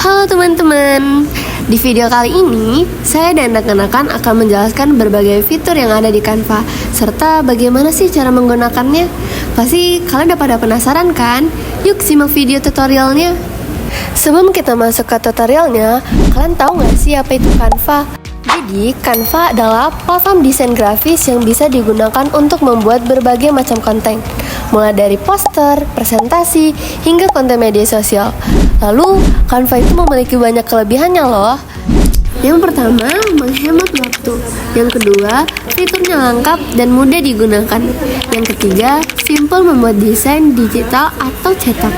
Halo teman-teman, di video kali ini saya dan rekan-rekan akan menjelaskan berbagai fitur yang ada di Canva serta bagaimana sih cara menggunakannya. Pasti kalian udah pada penasaran kan? Yuk simak video tutorialnya. Sebelum kita masuk ke tutorialnya, kalian tahu nggak sih apa itu Canva? Jadi, Canva adalah platform desain grafis yang bisa digunakan untuk membuat berbagai macam konten, mulai dari poster, presentasi, hingga konten media sosial. Lalu, Canva itu memiliki banyak kelebihannya loh. Yang pertama, menghemat waktu. Yang kedua, fiturnya lengkap dan mudah digunakan. Yang ketiga, simple membuat desain digital atau cetak.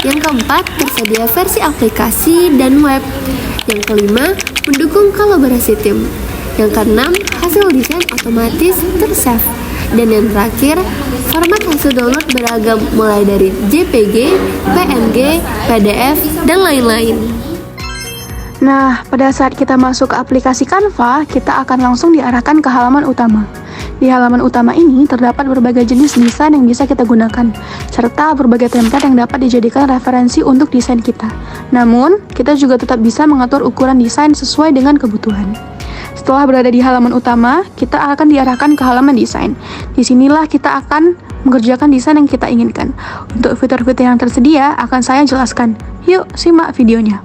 Yang keempat, tersedia versi aplikasi dan web. Yang kelima, mendukung kolaborasi tim. Yang keenam, hasil desain otomatis tersave. Dan yang terakhir, format hasil download beragam mulai dari JPG, PNG, PDF, dan lain-lain. Nah, pada saat kita masuk ke aplikasi Canva, kita akan langsung diarahkan ke halaman utama. Di halaman utama ini terdapat berbagai jenis desain yang bisa kita gunakan, serta berbagai template yang dapat dijadikan referensi untuk desain kita. Namun, kita juga tetap bisa mengatur ukuran desain sesuai dengan kebutuhan. Setelah berada di halaman utama, kita akan diarahkan ke halaman desain. Disinilah kita akan mengerjakan desain yang kita inginkan. Untuk fitur-fitur yang tersedia akan saya jelaskan. Yuk, simak videonya.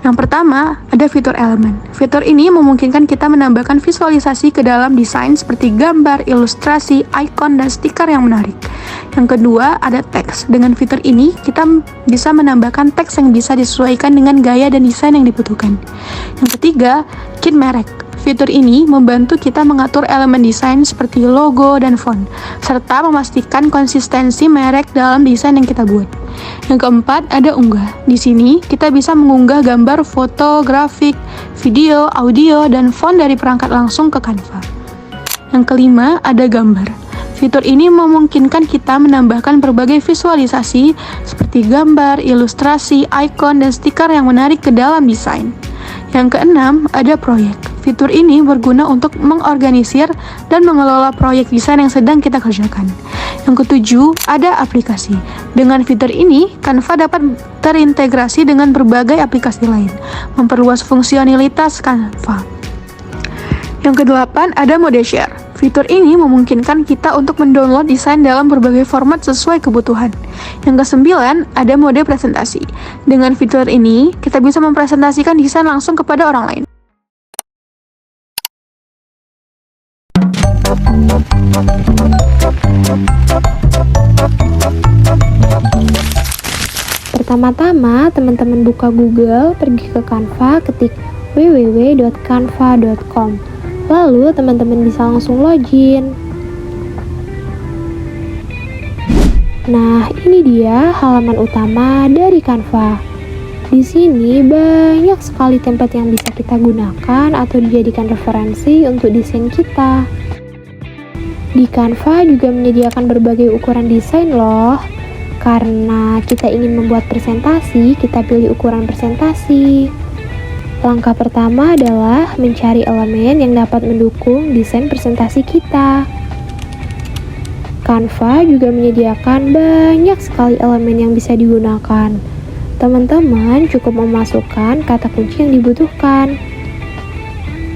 Yang pertama, ada fitur elemen. Fitur ini memungkinkan kita menambahkan visualisasi ke dalam desain seperti gambar, ilustrasi, icon, dan stiker yang menarik. Yang kedua, ada teks. Dengan fitur ini, kita bisa menambahkan teks yang bisa disesuaikan dengan gaya dan desain yang dibutuhkan. Yang ketiga, kit merek. Fitur ini membantu kita mengatur elemen desain seperti logo dan font, serta memastikan konsistensi merek dalam desain yang kita buat. Yang keempat, ada unggah. Di sini, kita bisa mengunggah gambar, foto, grafik, video, audio, dan font dari perangkat langsung ke Canva. Yang kelima, ada gambar. Fitur ini memungkinkan kita menambahkan berbagai visualisasi seperti gambar, ilustrasi, icon, dan stiker yang menarik ke dalam desain. Yang keenam, ada proyek. Fitur ini berguna untuk mengorganisir dan mengelola proyek desain yang sedang kita kerjakan. Yang ketujuh, ada aplikasi. Dengan fitur ini, Canva dapat terintegrasi dengan berbagai aplikasi lain, memperluas fungsionalitas Canva. Yang kedelapan, ada mode share. Fitur ini memungkinkan kita untuk mendownload desain dalam berbagai format sesuai kebutuhan. Yang kesembilan, ada mode presentasi. Dengan fitur ini, kita bisa mempresentasikan desain langsung kepada orang lain. Pertama-tama, teman-teman buka Google, pergi ke Canva, ketik www.canva.com. Lalu, teman-teman bisa langsung login. Nah, ini dia halaman utama dari Canva. Di sini banyak sekali template yang bisa kita gunakan atau dijadikan referensi untuk desain kita. Di Canva juga menyediakan berbagai ukuran desain loh. Karena kita ingin membuat presentasi, kita pilih ukuran presentasi. Langkah pertama adalah mencari elemen yang dapat mendukung desain presentasi kita. Canva juga menyediakan banyak sekali elemen yang bisa digunakan. Teman-teman cukup memasukkan kata kunci yang dibutuhkan.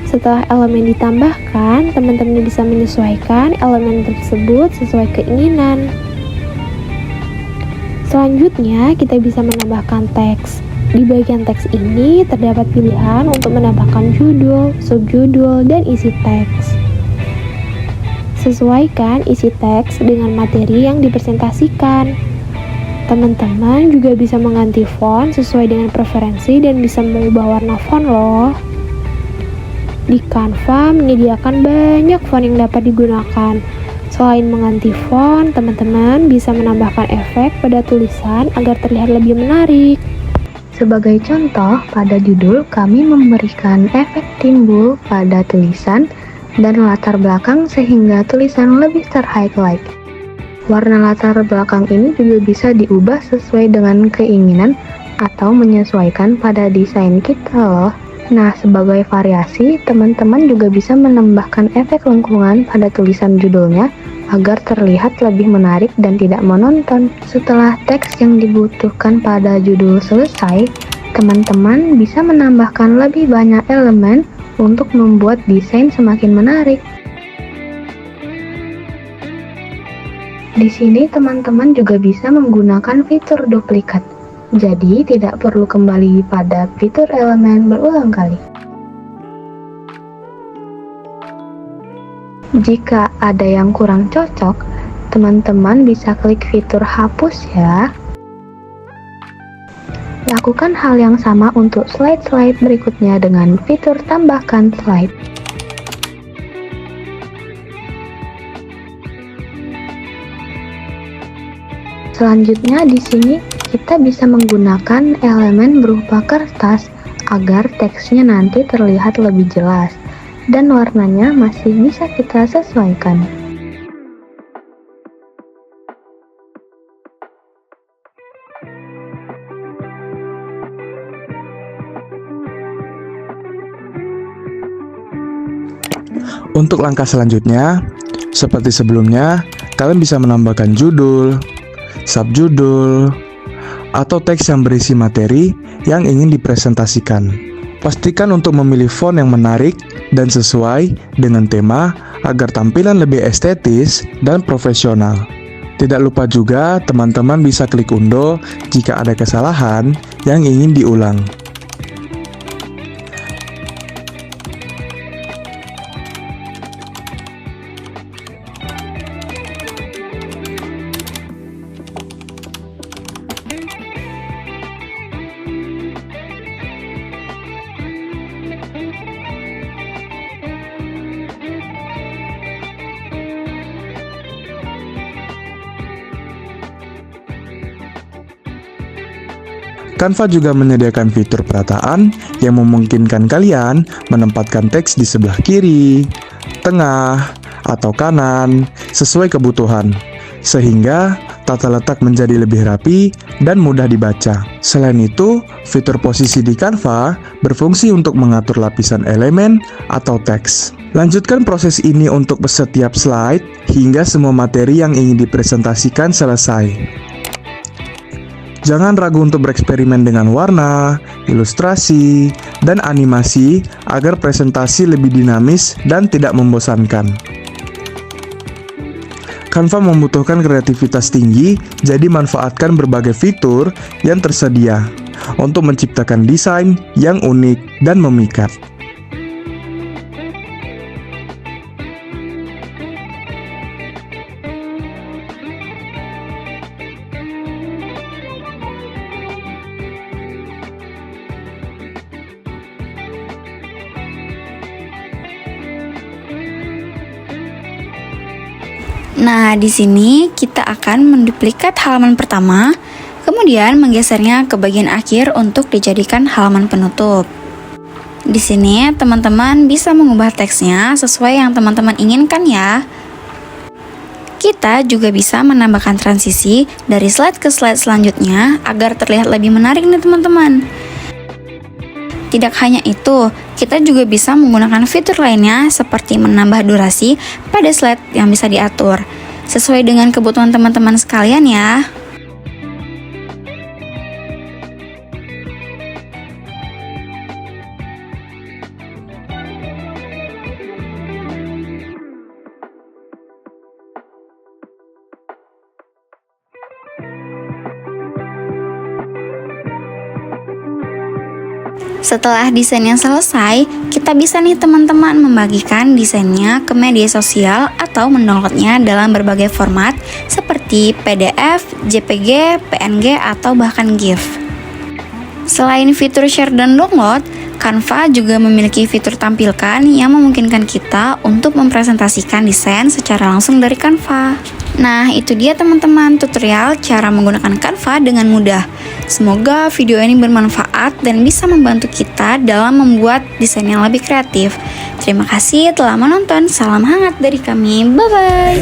Setelah elemen ditambahkan, teman-teman bisa menyesuaikan elemen tersebut sesuai keinginan. Selanjutnya, kita bisa menambahkan teks. Di bagian teks ini terdapat pilihan untuk menambahkan judul, subjudul, dan isi teks. Sesuaikan isi teks dengan materi yang dipresentasikan. Teman-teman juga bisa mengganti font sesuai dengan preferensi dan bisa mengubah warna font loh. Di Canva menyediakan banyak font yang dapat digunakan. Selain mengganti font, teman-teman bisa menambahkan efek pada tulisan agar terlihat lebih menarik. Sebagai contoh, pada judul kami memberikan efek timbul pada tulisan dan latar belakang sehingga tulisan lebih ter-highlight. Warna latar belakang ini juga bisa diubah sesuai dengan keinginan atau menyesuaikan pada desain kita loh. Nah, sebagai variasi, teman-teman juga bisa menambahkan efek lengkungan pada tulisan judulnya agar terlihat lebih menarik dan tidak monoton. Setelah teks yang dibutuhkan pada judul selesai, teman-teman bisa menambahkan lebih banyak elemen untuk membuat desain semakin menarik. Di sini teman-teman juga bisa menggunakan fitur duplikat, jadi tidak perlu kembali pada fitur elemen berulang kali. Jika ada yang kurang cocok, teman-teman bisa klik fitur hapus ya. Lakukan hal yang sama untuk slide-slide berikutnya dengan fitur tambahkan slide. Selanjutnya di sini kita bisa menggunakan elemen berupa kertas agar teksnya nanti terlihat lebih jelas dan warnanya masih bisa kita sesuaikan. Untuk langkah selanjutnya, seperti sebelumnya, kalian bisa menambahkan judul, subjudul, atau teks yang berisi materi yang ingin dipresentasikan. Pastikan untuk memilih font yang menarik dan sesuai dengan tema agar tampilan lebih estetis dan profesional. Tidak lupa juga teman-teman bisa klik undo jika ada kesalahan yang ingin diulang. Canva juga menyediakan fitur perataan yang memungkinkan kalian menempatkan teks di sebelah kiri, tengah, atau kanan sesuai kebutuhan, sehingga tata letak menjadi lebih rapi dan mudah dibaca. Selain itu, fitur posisi di Canva berfungsi untuk mengatur lapisan elemen atau teks. Lanjutkan proses ini untuk setiap slide hingga semua materi yang ingin dipresentasikan selesai. Jangan ragu untuk bereksperimen dengan warna, ilustrasi, dan animasi agar presentasi lebih dinamis dan tidak membosankan. Canva membutuhkan kreativitas tinggi, jadi manfaatkan berbagai fitur yang tersedia untuk menciptakan desain yang unik dan memikat. Nah, di sini kita akan menduplikat halaman pertama, kemudian menggesernya ke bagian akhir untuk dijadikan halaman penutup. Di sini teman-teman bisa mengubah teksnya sesuai yang teman-teman inginkan ya. Kita juga bisa menambahkan transisi dari slide ke slide selanjutnya agar terlihat lebih menarik nih teman-teman. Tidak hanya itu, kita juga bisa menggunakan fitur lainnya seperti menambah durasi pada slide yang bisa diatur sesuai dengan kebutuhan teman-teman sekalian ya. Setelah desainnya selesai, kita bisa nih teman-teman membagikan desainnya ke media sosial atau mendownloadnya dalam berbagai format seperti PDF, JPG, PNG, atau bahkan GIF. Selain fitur share dan download, Canva juga memiliki fitur tampilkan yang memungkinkan kita untuk mempresentasikan desain secara langsung dari Canva. Nah, itu dia teman-teman tutorial cara menggunakan Canva dengan mudah. Semoga video ini bermanfaat dan bisa membantu kita dalam membuat desain yang lebih kreatif. Terima kasih telah menonton. Salam hangat dari kami. Bye-bye.